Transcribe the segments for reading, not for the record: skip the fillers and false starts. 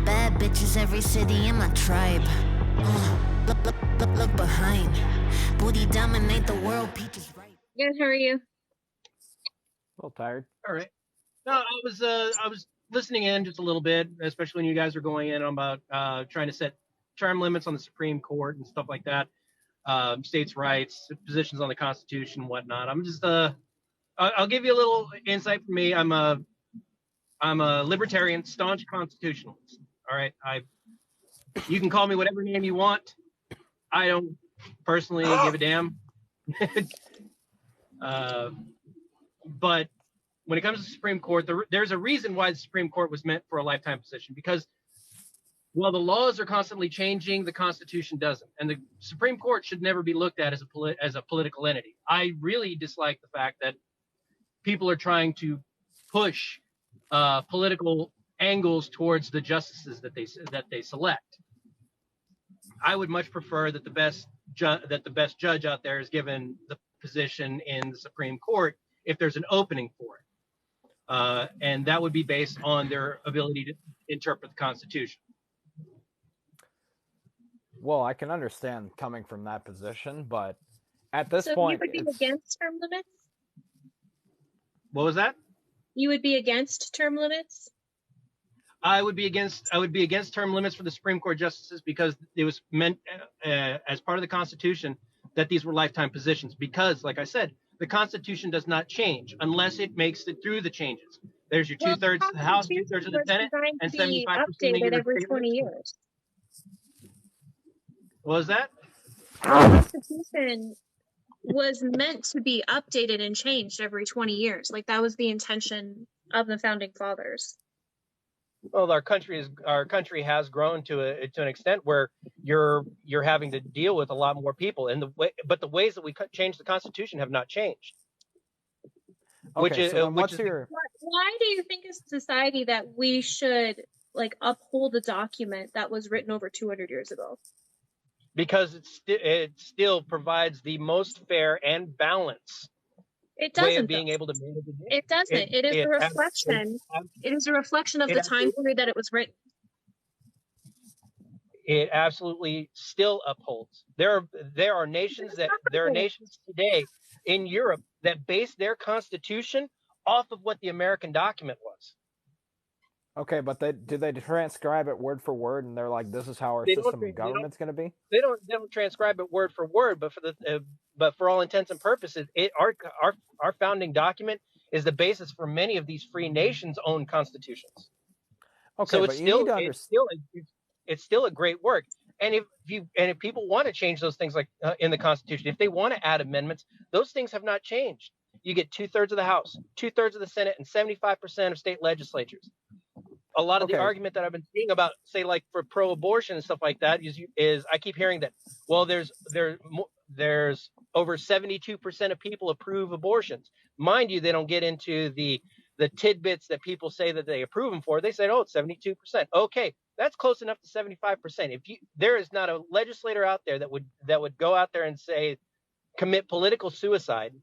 Bad bitches, every city in my tribe. Look behind. Booty dominate the world, peaches right. Good, how are you? A little tired. All right. No, I was listening in just a little bit, especially when you guys were going in about trying to set term limits on the Supreme Court and stuff like that, states' rights, positions on the Constitution, and whatnot. I'm just I'll give you a little insight from me. I'm a libertarian, staunch constitutionalist. All right, you can call me whatever name you want. I don't personally give a damn. But when it comes to the Supreme Court, there's a reason why the Supreme Court was meant for a lifetime position, because while the laws are constantly changing, the Constitution doesn't. And the Supreme Court should never be looked at as a political entity. I really dislike the fact that people are trying to push political angles towards the justices that they select. I would much prefer that the best judge out there is given the position in the Supreme Court if there's an opening for it. And that would be based on their ability to interpret the Constitution. Well, I can understand coming from that position, but at this point, you would be against term limits? What was that? You would be against term limits? I would be against term limits for the Supreme Court justices, because it was meant as part of the Constitution that these were lifetime positions. Because, like I said, the Constitution does not change unless it makes it through the changes. There's your 2/3 of the House, 2/3 of the Senate, and 75% of your every 20 years. What was that? The Constitution was meant to be updated and changed every 20 years. Like, that was the intention of the founding fathers. Well, our country has grown to an extent where you're having to deal with a lot more people, and but the ways that we change the Constitution have not changed. Okay, Why do you think as a society that we should uphold a document that was written over 200 years ago? Because it still provides the most fair and balanced way of being able to manage the day. It doesn't. It is a reflection. It is a reflection of the time period that it was written. It absolutely still upholds. There are nations today in Europe that base their constitution off of what the American document was. Okay, but do they transcribe it word for word, and they're like, "This is how our system of government's going to be"? They don't transcribe it word for word, but for all intents and purposes, our founding document is the basis for many of these free nations' own constitutions. Okay, so it's still a great work. And if people want to change those things, like in the Constitution, if they want to add amendments, those things have not changed. You get 2/3 of the House, 2/3 of the Senate, and 75% of state legislatures. A lot of the argument that I've been seeing about, say, like for pro-abortion and stuff like that is I keep hearing that, well, there's over 72% of people approve abortions. Mind you, they don't get into the tidbits that people say that they approve them for. They say, oh, it's 72%. Okay, that's close enough to 75%. There is not a legislator out there that would go out there and say, commit political suicide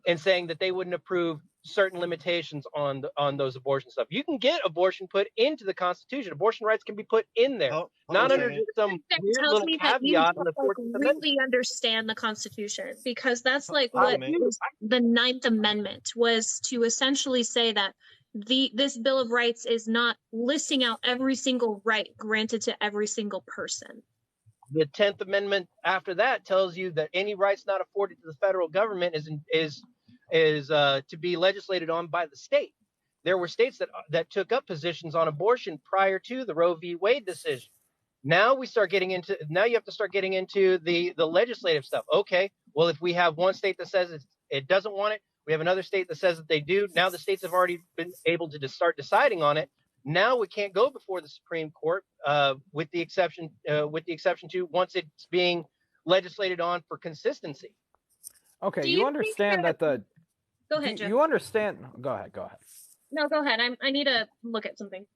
and saying that they wouldn't approve certain limitations on those abortion stuff. You can get abortion put into the Constitution. Abortion rights can be put in there, not under some weird little caveat in the 14th Amendment. Really understand the Constitution, because that's what the 9th Amendment was, to essentially say that this Bill of Rights is not listing out every single right granted to every single person. The 10th Amendment after that tells you that any rights not afforded to the federal government is to be legislated on by the state. There were states that took up positions on abortion prior to the Roe v. Wade decision. Now you have to start getting into the legislative stuff. Okay, well, if we have one state that says it doesn't want it, we have another state that says that they do. Now the states have already been able to start deciding on it. Now we can't go before the Supreme Court, with the exception to once it's being legislated on for consistency. Okay, you understand that the. Go ahead, Jeff. You understand. Go ahead. No, go ahead. I need to look at something.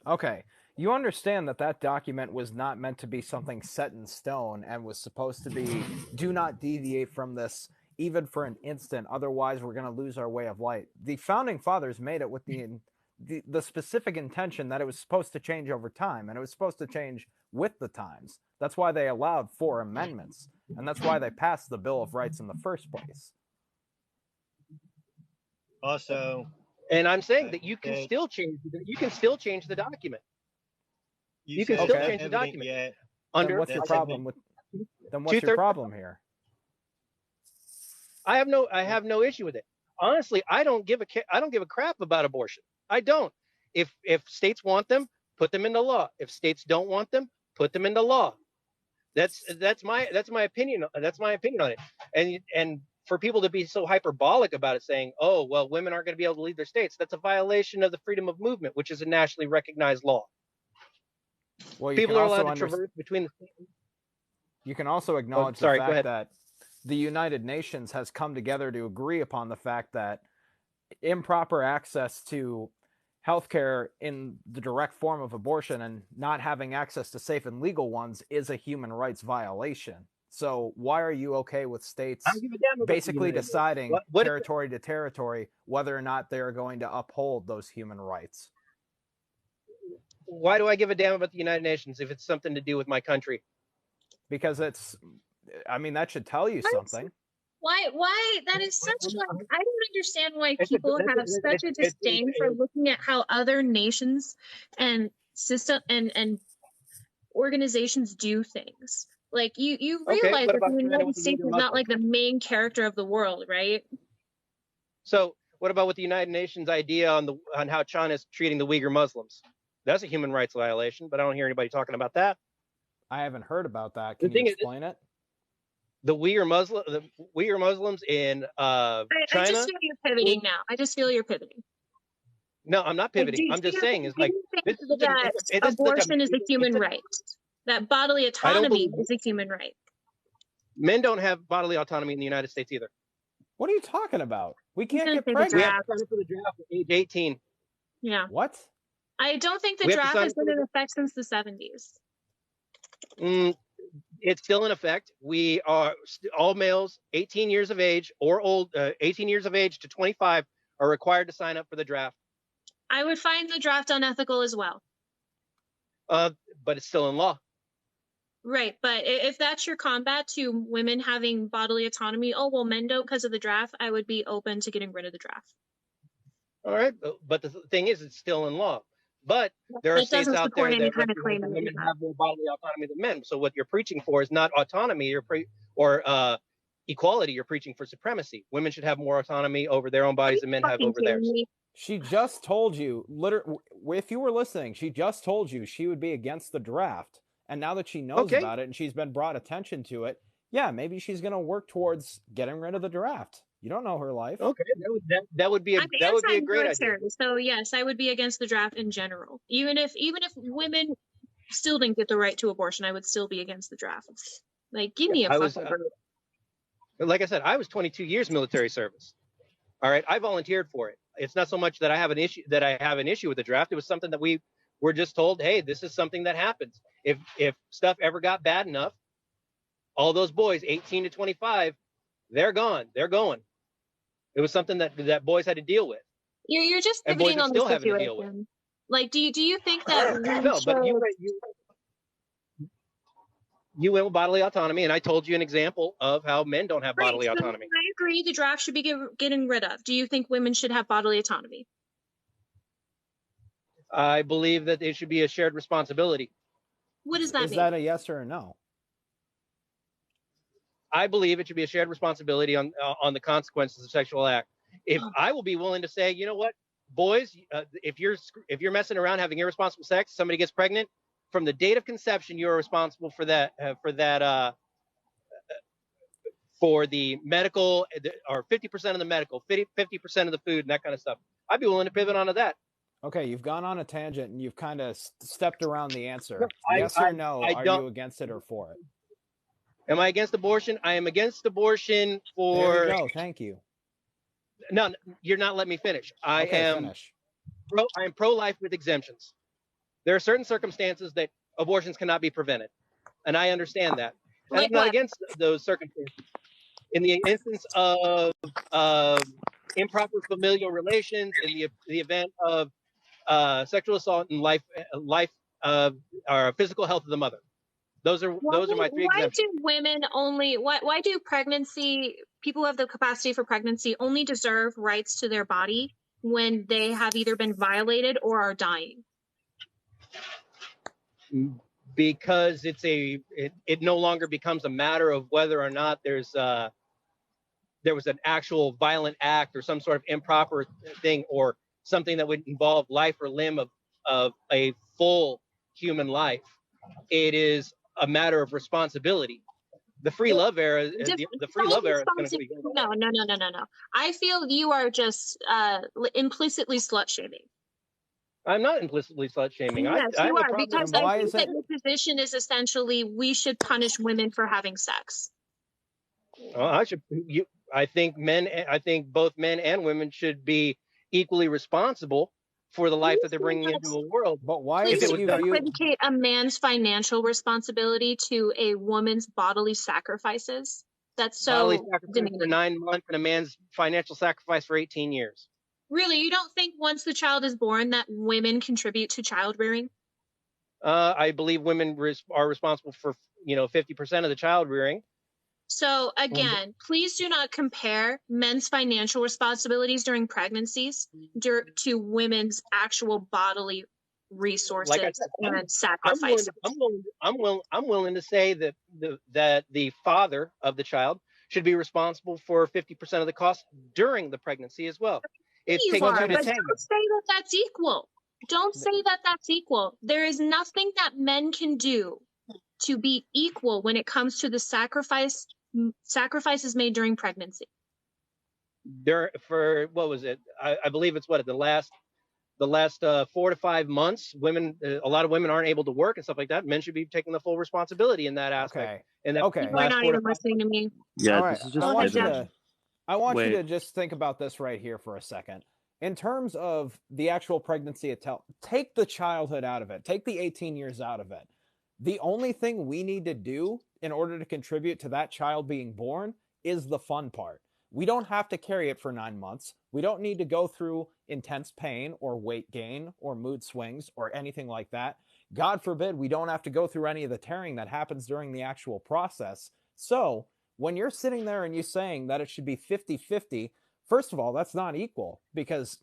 Okay, you understand that document was not meant to be something set in stone and was supposed to be, do not deviate from this even for an instant. Otherwise, we're going to lose our way of life. The founding fathers made it with the specific intention that it was supposed to change over time, and it was supposed to change with the times. That's why they allowed 4 amendments, and that's why they passed the Bill of Rights in the first place. Also, and I'm saying that you can still change the document. You can still change the document. Yet. Then what's your problem with? Then what's your problem here? I have no issue with it. Honestly, I don't give a crap about abortion. I don't. If states want them, put them into law. If states don't want them, put them into law. That's my opinion. That's my opinion on it. And for people to be so hyperbolic about it, saying, "Oh, well, women aren't going to be able to leave their states," that's a violation of the freedom of movement, which is a nationally recognized law. Well, people are allowed to traverse between the states. You can also acknowledge the fact that the United Nations has come together to agree upon the fact that improper access to healthcare in the direct form of abortion and not having access to safe and legal ones is a human rights violation. So why are you okay with states basically deciding territory to territory whether or not they're going to uphold those human rights? Why do I give a damn about the United Nations if it's something to do with my country? Because that should tell you something. Why that is such like, I don't understand why people have such a disdain for looking at how other nations and system and organizations do things. Like you realize that the United States is not like the main character of the world, right? So what about with the United Nations idea on how China's treating the Uyghur Muslims? That's a human rights violation, but I don't hear anybody talking about that. I haven't heard about that. Can you explain it? The Uyghur Muslims in China. I just feel you're pivoting now. I just feel you're pivoting. No, I'm not pivoting. I'm just saying is like abortion is a human right. That bodily autonomy is a human right. Men don't have bodily autonomy in the United States either. What are you talking about? We can't get pregnant. We have to sign up for the draft at age 18. Yeah. What? I don't think the draft has been in effect since the 70s. It's still in effect. We are all males 18 years of age or old, 18 years of age to 25 are required to sign up for the draft. I would find the draft unethical as well. But it's still in law. Right, but if that's your combat to women having bodily autonomy, oh, well, men don't because of the draft, I would be open to getting rid of the draft. All right, but the thing is, it's still in law. But there are states out there that kind of claim women have more bodily autonomy than men. So what you're preaching for is not autonomy or equality. You're preaching for supremacy. Women should have more autonomy over their own bodies than men have over theirs. She just told you, literally, if you were listening, she just told you she would be against the draft. And now that she knows about it and she's been brought attention to it, yeah, maybe she's going to work towards getting rid of the draft. You don't know her life. Okay, that would be a great idea. So yes, I would be against the draft in general. Even if women still didn't get the right to abortion, I would still be against the draft. Like, give me a fucking break. Like I said, I was 22 years military service. All right, I volunteered for it. It's not so much that I have an issue with the draft. It was something that we were just told, hey, this is something that happens. If stuff ever got bad enough, all those boys 18 to 25, they're gone. They're going. It was something that boys had to deal with. You're just pivoting on the situation. Like, do you think that no, but you went with bodily autonomy, and I told you an example of how men don't have bodily autonomy. I agree. The draft should be getting rid of. Do you think women should have bodily autonomy? I believe that it should be a shared responsibility. What does that mean? Is that a yes or a no? I believe it should be a shared responsibility on the consequences of sexual act. If I will be willing to say, you know what, boys, if you're messing around having irresponsible sex, somebody gets pregnant, from the date of conception, you are responsible for the medical, or 50% of the medical, 50% of the food, and that kind of stuff. I'd be willing to pivot onto that. Okay, you've gone on a tangent and you've kind of stepped around the answer. Yes or no? Are you against it or for it? Am I against abortion? I am against abortion for. There you go. Thank you. No, you're not letting me finish. I am pro-life with exemptions. There are certain circumstances that abortions cannot be prevented, and I understand that. And I'm not against those circumstances. In the instance of improper familial relations, in the event of sexual assault, and life or physical health of the mother. Those are my three exemptions. Why do people who have the capacity for pregnancy only deserve rights to their body when they have either been violated or are dying? Because it no longer becomes a matter of whether or not there was an actual violent act or some sort of improper thing or something that would involve life or limb of a full human life. It is a matter of responsibility. The free love era is going to be going on. No. I feel you are just implicitly slut shaming. I'm not implicitly slut shaming. Yes, you are, because I think that your position is essentially we should punish women for having sex. I think both men and women should be equally responsible for the life that they're bringing into the world. But why is it equivocate a man's financial responsibility to a woman's bodily sacrifices? That's so bodily sacrifice for 9 months and a man's financial sacrifice for 18 years. Really, you don't think once the child is born that women contribute to child rearing? I believe women are responsible for 50% of the child rearing. So again, please do not compare men's financial responsibilities during pregnancies to women's actual bodily resources like I said, and sacrifices. I'm willing to say that the father of the child should be responsible for 50% of the cost during the pregnancy as well. But don't say that that's equal. Don't say that that's equal. There is nothing that men can do to be equal when it comes to the sacrifices made during pregnancy. For what was it? I believe it's the last 4 to 5 months. Women, a lot of women aren't able to work and stuff like that. Men should be taking the full responsibility in that aspect. Okay. You're not even listening to me. Yeah, right. This is just I want you to just think about this right here for a second. In terms of the actual pregnancy itself, take the childhood out of it. Take the 18 years out of it. The only thing we need to do in order to contribute to that child being born is the fun part. We don't have to carry it for 9 months. We don't need to go through intense pain or weight gain or mood swings or anything like that. God forbid we don't have to go through any of the tearing that happens during the actual process. So when you're sitting there and you're saying that it should be 50-50, first of all, that's not equal, because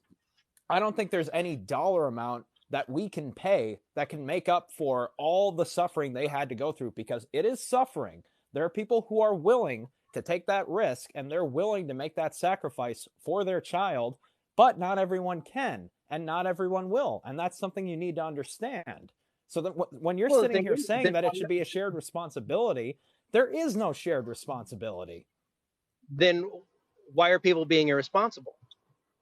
I don't think there's any dollar amount that we can pay that can make up for all the suffering they had to go through, because it is suffering. There are people who are willing to take that risk and they're willing to make that sacrifice for their child, but not everyone can and not everyone will. And that's something you need to understand. So that when you're sitting here saying that it should be a shared responsibility, there is no shared responsibility. Then why are people being irresponsible?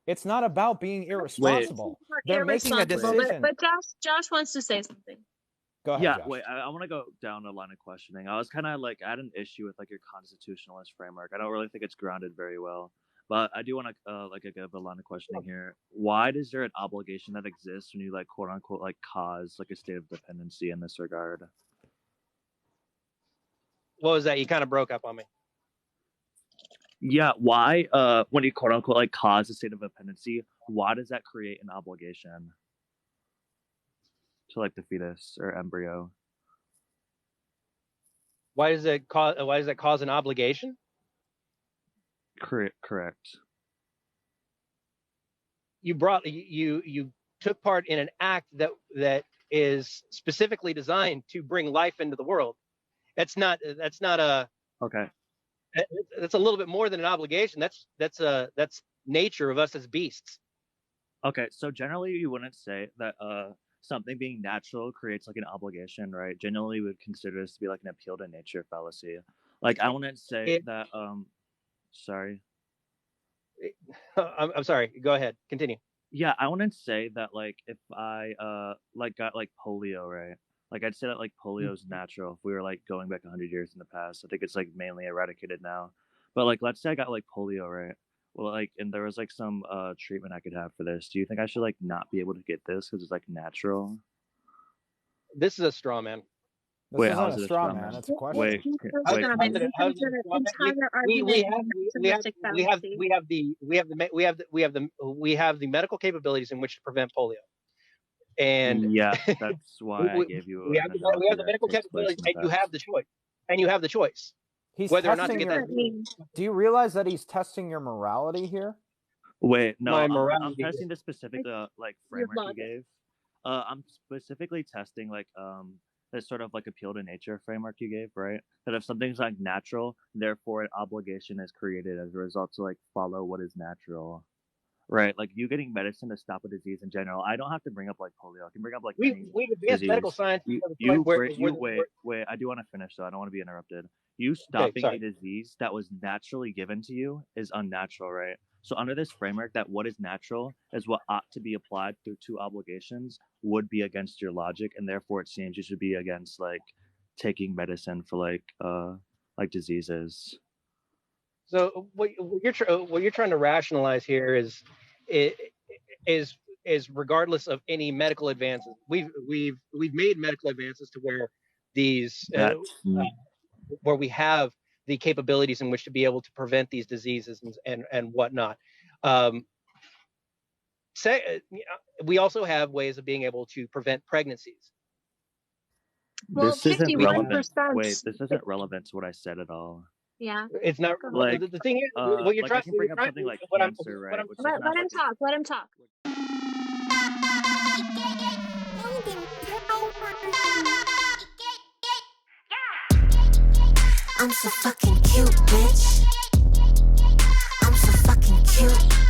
It's not about being irresponsible. They're making a decision. But Josh wants to say something. Go ahead, yeah, Josh. wait, I want to go down a line of questioning. I was kind of I had an issue with your constitutionalist framework. I don't really think it's grounded very well. But I do want to give a line of questioning here. Why is there an obligation that exists when you quote unquote cause a state of dependency in this regard? What was that? You kind of broke up on me. Yeah, why when you quote unquote cause a state of dependency, why does that create an obligation to the fetus or embryo? Why does that cause an obligation? Correct. You took part in an act that is specifically designed to bring life into the world. That's not a okay. That's a little bit more than an obligation. That's nature of us as beasts. Okay, so generally you wouldn't say that something being natural creates an obligation, right? Generally, we would consider this to be an appeal to nature fallacy. I wouldn't say that. Sorry. I'm sorry. Go ahead. Continue. Yeah, I wouldn't say that if I got polio, right? I'd say that polio is natural if we were going back 100 years in the past. I think it's mainly eradicated now. But let's say I got polio, right? Well, and there was some treatment I could have for this. Do you think I should not be able to get this because it's natural? This is a straw man. Wait, how's it a straw man? That's a question. Wait. We have the medical capabilities in which to prevent polio. And yeah, that's why I gave you. We have the medical capabilities, and you have the choice. And you have the choice. He's whether or not to testing get your, that. Do you realize that he's testing your morality here? Wait, no, I'm morality testing the specific like framework you gave. I'm specifically testing like this sort of like appeal to nature framework you gave, right? That if something's like natural, therefore an obligation is created as a result to like follow what is natural. Right, like you getting medicine to stop a disease in general. I don't have to bring up like polio. I can bring up like we advanced medical science. Wait. I do want to finish though. I don't want to be interrupted. You stopping a disease that was naturally given to you is unnatural, right? So under this framework, that what is natural is what ought to be applied through two obligations would be against your logic, and therefore it seems you should be against like taking medicine for like diseases. So what you're trying to rationalize here is regardless of any medical advances, we've made medical advances to where these where we have the capabilities in which to be able to prevent these diseases and whatnot. We also have ways of being able to prevent pregnancies. Well, this isn't 51%. relevant. Wait, this isn't relevant to what I said at all. Yeah, it's not. Like, the thing is, what you're like trying to bring up something like cancer, right? let him talk. Let him talk. I'm so fucking cute, bitch. I'm so fucking cute.